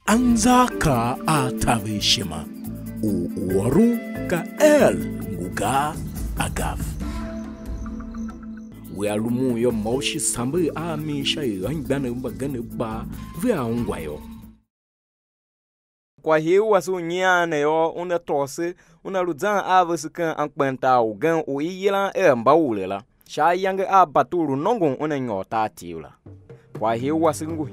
Anzaka atavishima uwaru ka El-Ngugar agaf. We alumu yo moshi sambi amisha yangbane mbagane ba ve aungwayo. Kwa hiyo wasu nyane yo una tose una ludzan avasikan ankpenta o gan o yila Mbaule la. Sha yange abatulu nongon una nyota tiula. Kwa hiyo wasingu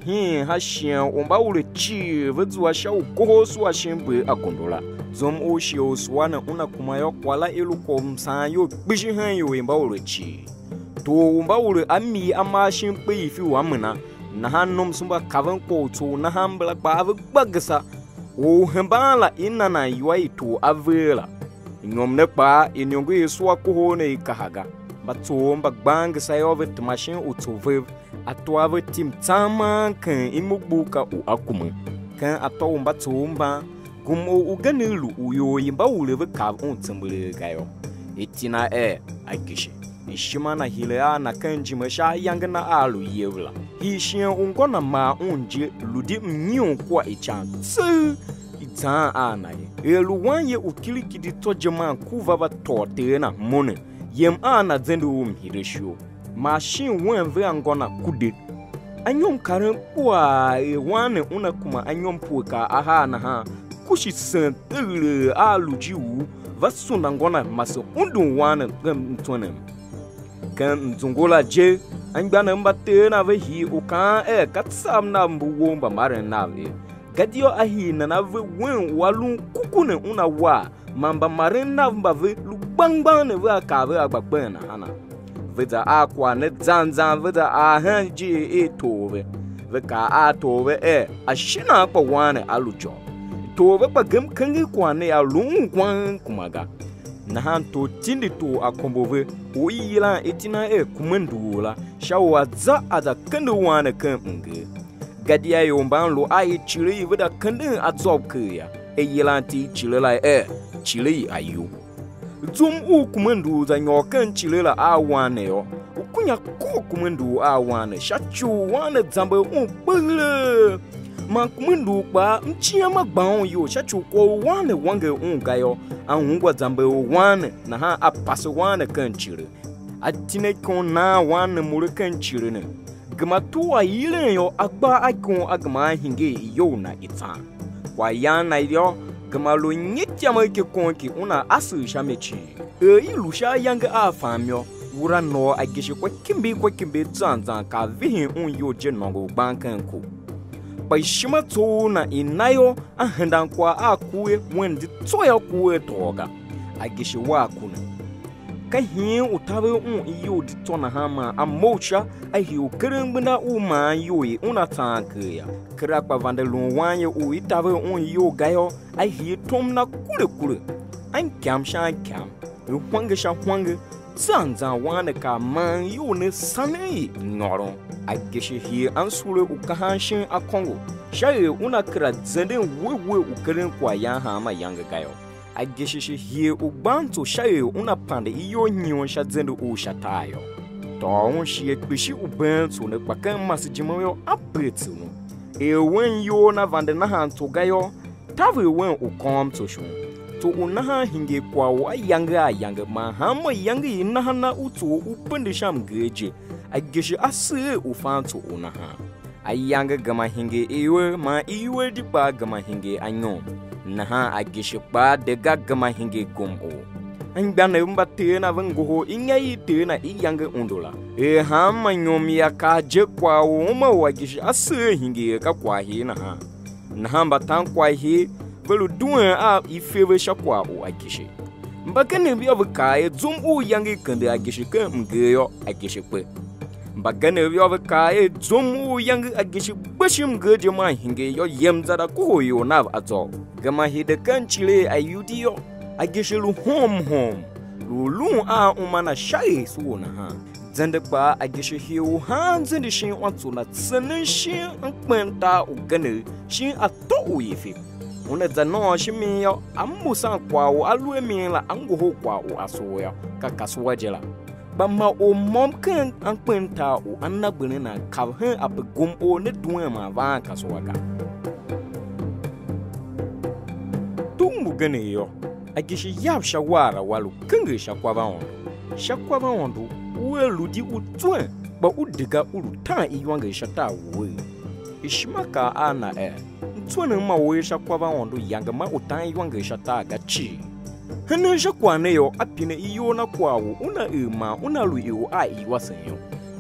ha shen Mbaule chi vedzwa sha ukohosu ashimbe akondola. Zom o shio swana una kumayo kwala iluko msanyo bishihan yo Mbaule chi. To Mbaule ami amashimpe ifi wamna na hanom sumba kavan koto na hambla ba bagasa. O hembala inana yuai to avela. Nyomne pa inyongu yeswa kuhone kahaga. Bato mbagbang sayove tmashin utovev. Atuave tim tama kan imubuka u akume. Kan ato mbato mba. Gumo uganilu uyo Mbaule vekav untembele gayo. Itina agishi. Ishimana hilea na kanjimasha yangana alu yevla. Hishin ungona ma unje ludi mnyon kwa ichan. Itan anaye. Eluwanye ukilikidi tojeman kuvava tote na mone. Yem ana zendu umhiresho. Machine wenve angona kude. Anyom karen kwa wane unakuma anyom puka aha na ha. Kushi sentele alujiu. Vasuna ngona maso undu wane mtonem. Kan mzungola je. Angbana mbate na vehi ukan katsam na mbuwomba mare nave. Gadio ahi na ve wen walun kukune una wa. Mamba mare navmba ve lubangbane ve akave agbakbena hana. Veda akwa ne zanzan veda ahanji etove. Veka atove ashina akwa wane alujo. Tove pa gem kangi kwane alun kwan kumaga. Nahan to tindi to akombove o yila etina kumendula shawa za ada kende wane kan nge. Gadia yomban lo ai chile veda kende atsob kya. Yila ti chile la chile ayu. Zum u kumendu za nyokan chile la awane yo. Ukunya ko kumendu awane shachu wane zambe bele. Man kumendu ba mchia magbaon yo shachu ko wane wange ungayo anungwa zambe wane na ha apase wane kan chile. Atine kon na wane mure kan chile ne. Gama tuwa yile yo agba akon agma hinge yo na itan. Kwa yana yo gama lo nyitya make konki una asu shamechi. Ilusha yanga afamyo wura no agishi kwa kimbe zanzan ka vihin yo jenongo bankan ko. By shima to na inayo ahendan kwa akue wendi toya kuwe toga. Agishi wakuna. Kahin utawe yo ditona hama amocha ahi ukerembena uma yoe unatanke ya. Krakpa vandelun wanye itawe yo gayo ahi tomna kule. Ankam shankam. Hwange zanzan wane ka man yo ne sane noron. Agishi hi ansule ukahanshin akongo. Shaye unakra zenden wewe ukeren kwa hama yanga gayo. Agishi hi ubanto shaye unapande iyo nyon shadzendo ushatayo. To shi ekbishi ubanto ne kwakan masijimoyo apretu no. Wen yo na vande na hanto gayo. Tave wen ukom to shun. To unaha hinge kwa wa yanga mahama yanga inahana utu upende sham geje. Agishi ase ufanto unaha. Ayanga gama hinge iwe di ba gama hinge anyom. Naha agishi ba dega gama hinge gomo. Angbana mbate na vengoho ingai te na iyanga undola. Hama nyom ya kaje kwa uma wagishi ase hinge ka kwa hi naha. Naha mbatan kwa hi velu duen ifewe shakwa o agishi. Mbakane biovka zum yangi kende agishi ke mgeyo agishi kwe. Mbakane biovka zum yangi agishi bashim geje ma hinge yo yemzada ko yo nav azo. Gama hide kanchile ayudio agishi lu hom. Lu umana shaye suona ha. Zende ba agishi hiu hanzende shin wantu na tsenen shin ankpenta ugane shin ato uyifi. Una zano shimiyo amusan kwa alue minla angoho kwa asoya kakaswa jela. Bama o mom kan ankpenta o anagbene na kavhen apegum o ne duema van kaswaga. gane yo agishi yab shawara walu kenge shakwaba ondo weludi utwen ba udiga ulutan iwange shata we ishimaka ana ntwene ma we shakwaba ondo yanga ma utan iwange shata gachi hene shakwane yo apine iyo na kwawo una lu iyo iwasenyo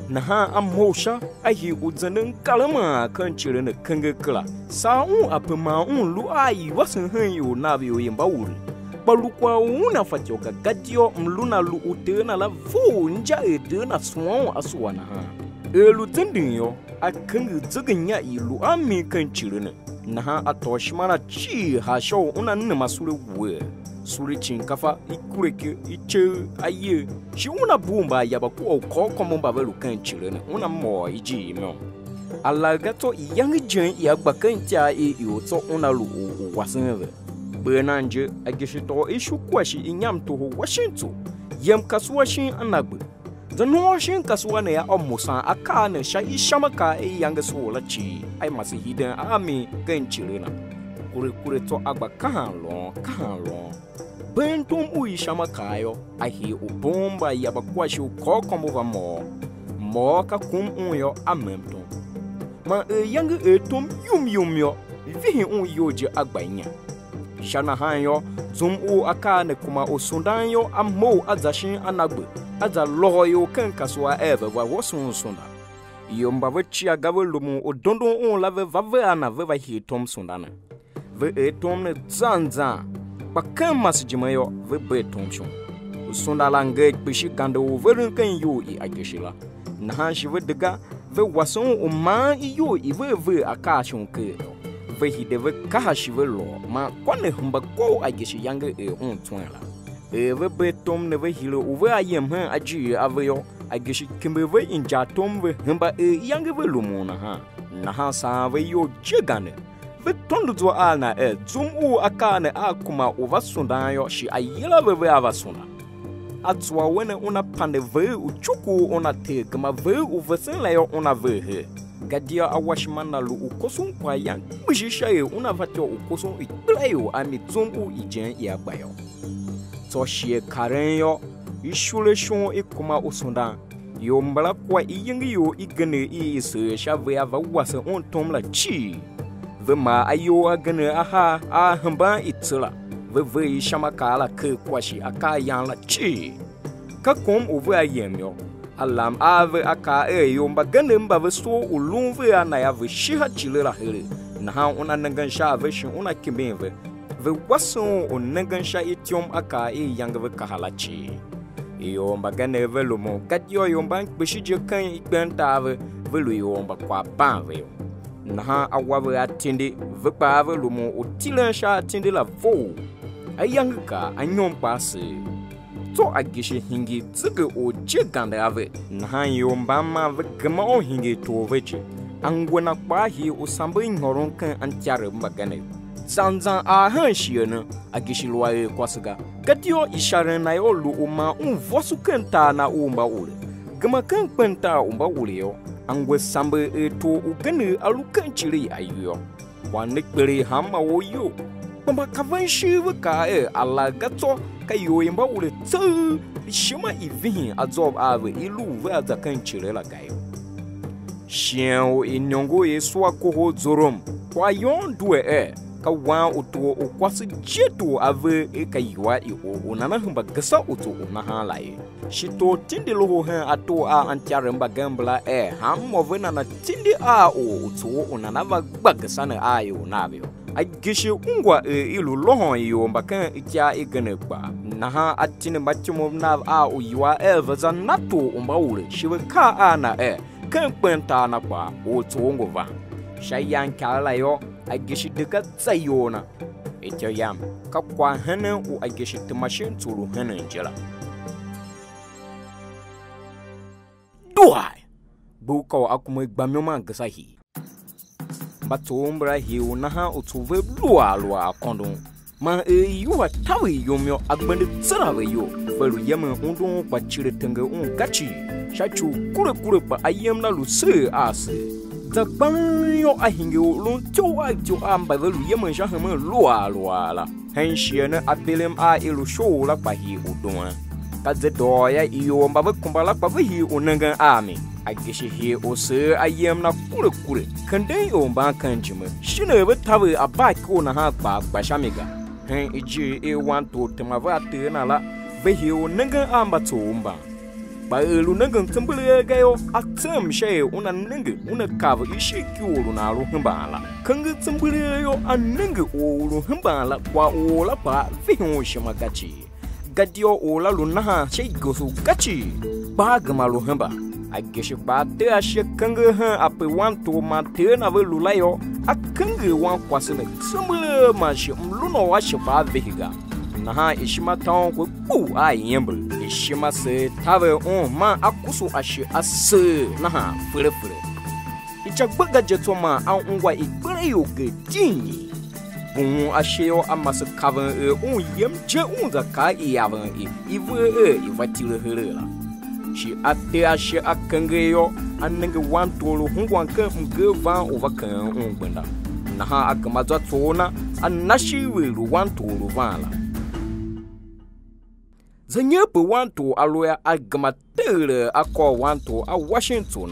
na ha amhosha ahi udzanen kalama kan chire ne kenge kla sa apema lu iwasen han yo na bi yo Mbaule balukwa una fatyoka gadio mluna lu utena la fu nja edena swon aswana ha elu tendinyo akenge dzeganya ilu ami kan chire ne na ha atoshmana chi ha show una nne masure we suri chinkafa ikureke iche aye shi una bumba yaba ko komomba velu kan chire ne una mo iji mo alagato yang jen ya gbakantia yoto una lu wasenve benanje agishito ishu kwashi inyamto ho Washington yem kaswashin anagbe zano shin kaswane ya omusan aka ne sha ishamaka yang sola chi ai masi hidden ami kan chire na kure to agba kan lo bentum uishamaka yo ahi ubomba yaba kwashi kokomova mo ka kum yo amemto ma yang etum yum yo vihi yoje agbanya shana hanyo zum aka ne kuma osundan yo ammo azashin anagbe aza loyo kan kaswa eve wa wosun sunda yomba vechi agave lumu odondo lave vave ana veva hitom sundana ve etom ne zanza bakam masjimayo ve betom shon sunda lange bishi gando verin kan yo agishila na hanshi ve daga ve wason o man yo ve akashon ke ve hideve kahashi ve lo ma kwane humba ko agishi yange ontwela ve betom ne ve hilo ve ayem han aji aveyo agishi kimbe ve injatom ve humba yange ve lumuna ha na ha sa ve yo jegane ve tondo zo ana zum akane akuma ovasunda yo shi ayela ve avasunda atwa wene una pande ve uchuku ona te kama ve uvasenla yo ona ve gadia awashmana lu ukosun kwa yang bishishaye una vatyo ukosun itlayo ami zum ijen ya bayo to shie karen yo ishule shon ikuma usunda yo mbala kwa iyingi yo igane ise shave ava wasa on tomla chi vema ayo agane aha ahamba itla ve shamakala ke kwashi akayan la chi kakom over ayem yo alam ave aka yo mbagane mbave so ulumve ana ya ve shiha chilera hele na ha una nangan sha ve shin una kimbenve ve wason onangan sha etiom aka yanga ve kahalachi yo mbagane ve lumo kadyo yo mbank beshije kan ikbentave ve lu yo mbakwa banve na ha awawe atinde ve pave lumo otilan sha atinde la vo ayanga ka anyom passe to agishi hingi zige o jeganda ave na yo mbama ve gama o hingi to veche angwana kwa hi usambe ngoron kan antiare mbagane zanzan han shiene agishi loye kwasiga gadio ishare na yo lu uma vosu kanta na Mbaule gama kan kwenta Mbaule yo angwe sambe eto ugane alukan chiri ayo wane kpere hama wo yo bamba kavanshi ka alagato kayo Mbaule tsu shima ivihin azob ave ilu va za kan chiri la gayo shien inyongo yeswa ko zorom kwa yon duwe ka wan uto okwasi jeto ave kaywa onana hamba gasa uto onaha lai shito tindi loho han ato antiare mbagambla hammovena na tindi uto onana va gbagasa na ayo nabio agishi ungwa ilu lohon yo mbakan ikya iganegba na ha atine matimo na oywa evza nato Mbaule shiwe ka na kan kwenta na kwa uto ngova shayan kala yo agishi deka tsayona etyo yam ka kwa hene u agishi timashin turu hene njela duai buko akuma gbamyoma gasahi batombra hiu na ha utuve lwa akondon ma yuwa tawi yomyo agbande tsarawe yo velu yema undon kwachire tenge gachi shachu kure pa ayem na luse ase za banyo a hinge ulun to amba velu yemen jahama lua la henshene apelem a ilu show la bahi udon ka zedoya iyo mba kumbala pa hi unanga ami agishi hi ose ayem na kure kande o mba kanjime shine be tawe abaki na ha gba shamiga hen iji e want to temava tena la behi unanga amba tomba ba elu nanga tsambule gayo atsam shay una nanga una kava ishi kyulu na ru hambala kanga tsambule yo ananga olu hambala kwa ola pa vihon shima gachi gadio ola lunaha shay gosu gachi ba gamalu hamba agishi ba te ashe kanga ha ape wanto ma te na velu layo akanga wan kwasene tsambule ma shi mluno wa shi ba vihiga naha ishima taon ko ku ayembul ishima se tave ma akusu ashe ase naha fure ichagbaga jetoma anwa igbere yoge tinyi ashe yo amase kavan yem je unza ka iyavan ivatire herela shi ate ashe akange yo anenge wantolo hungwanka mgevan ovakan ungbenda naha akamaza tsona anashi welu wantolo vala zanyepe wanto aloya agamatere akọ wanto a Washington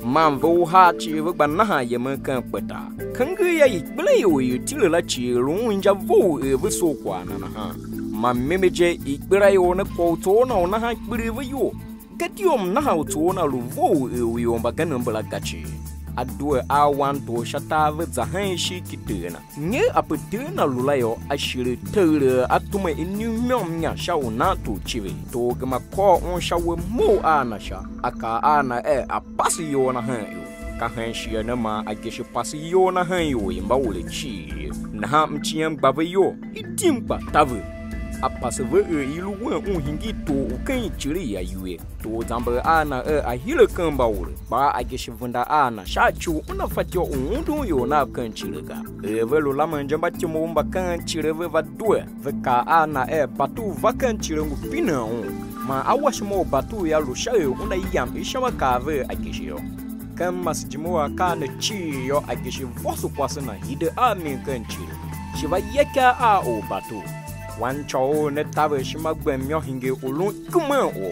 manvo ha chi vgbanaha yemenkan peta kange ya igbele yo yitile la chi runja vo eviso kwana na ha mamemeje igbera yo na kwoto na na ha igbere yo gatiom na ha to na lu vo yo mbagana mbala gachi adwe a wanto shatave zahan shi kitena nye apetena lulayo ashire tere atuma inumyom nya shauna to chive to gama ko on shawe mo anasha aka ana apasi yo na han yo ka han shi na ma agishi pasi yo na han yo Mbaule chi na ha mchiyam gbave yo itimpa tave apaseve ilu wen hingi to kan chiri ya yue to zamba ana ahile kan Mbaule ba agishi vunda ana shachu una fatio undu yo na kan chiriga velo lamanja batimo mba kan chireve va due veka ana batu vakan chirengu pina ma awashimo batu ya lushayo una yam ishama kave agishi yo kan masjimo akana chi yo agishi vosu kwasana hide amin kan chiri shiva yeka a o batu wan chow ne tave shima gbemyo hinge ulun kuma o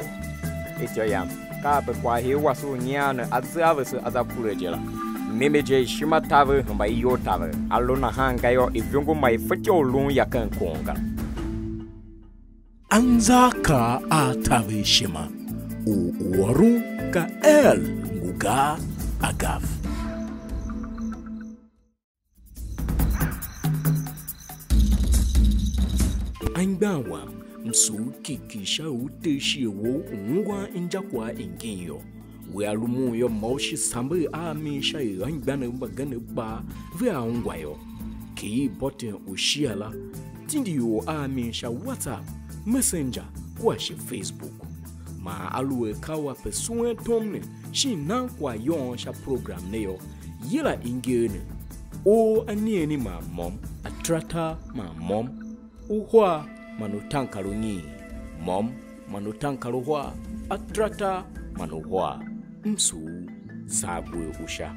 etyoyam ka pe kwa he wasu nyana azavese azakurejela memeje shima tave hamba yo tave alona hanga yo ivyongo mai fetyo ulun yakan konga anzaka a tave shima o waru ka El-Ngugar agaf Angbawa msuki kisha uteshi wo ngwa injakwa ingenyo we alumu yo moshi sambe amisha yangbana mbagane ba ve angwa yo ki bote ushiala tindi yo amisha WhatsApp Messenger kwa shi Facebook ma aluwe kawa pesue tomne shi nan kwa yon sha program neyo yela ingene o anieni ma mom atrata ma mom uhwa manutankalo nyi mom manutankalo hwa atrata manuhwa msu zabwe usha